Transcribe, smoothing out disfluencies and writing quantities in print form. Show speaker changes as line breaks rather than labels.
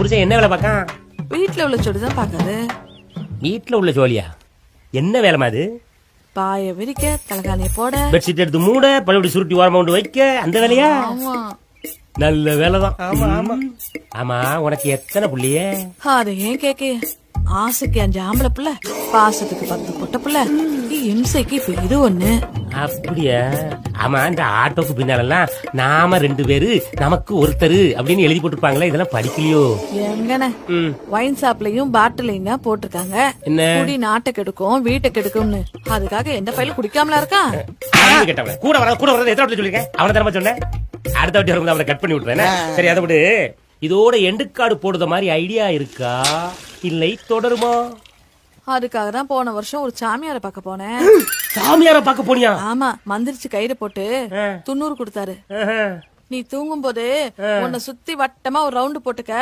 புருஷன் என்ன வேலை பார்க்கான்?
வீட்டுல உள்ள சொடிதான் பாக்காது.
வீட்டுல உள்ள ஜோலியா? என்ன வேலைமா அது?
பாய விரிக்க, தலைகாணிய போட,
பெட்ஷீட் எடுத்து மூட, பழைய சுருட்டி ஓரமா கொண்டு வைக்க, அந்த வேலையா?
ஆமா
நல்ல வேலைதான். ஆமா ஆமா. ஆமா, உனக்கு எத்தனை புள்ளிய?
அது ஏன் கேக்க? ஆசைக்கு 5 ஆம்பளை புள்ள, பாசத்துக்கு 10 பொட்ட புள்ள, இம்சைக்கு இப்ப இது ஒண்ணு.
அப்படியா? ஆமா, இந்த ஆட்டோக்கு பின்னாலெல்லாம் நாம 2 பேரு நமக்கு ஒருத்தரு அப்படின்னு எழுதி போட்டுருப்பாங்களே, இதெல்லாம் படிக்கலையோ?
எங்கன வைன் ஷாப்லயும் பாட்டிலையும் தான் போட்டிருக்காங்க.
என்ன
குடி நாட்டை கெடுக்கும், வீட்டை கெடுக்கும்னு. அதுக்காக எந்த பையில குடிக்காமலா இருக்கான்?
கேட்டவன் கூட வர எத்தனை வாட்டி சொல்லிருக்கேன்? அவனை தரமா சொன்னேன். அடுத்த வாட்டி வரும்போது அவனை கட் பண்ணி விட்டுறேன். சரி, அதை விடு. இதோட எண்டுக்காடு போடுற மாதிரி ஐடியா இருக்கா, இல்லை தொடருமா?
அதுக்காக தான் போன வருஷம் ஒரு சாமியாரை பார்க்க போனேன்.
சாமியார பார்க்க போனியா?
ஆமா, மந்திரிச்சு கயிறு போட்டு 90 கொடுத்தாரு. நீ தூங்கும் போது உன்னை சுத்தி வட்டமா ஒரு ரவுண்டு போட்டுக்க,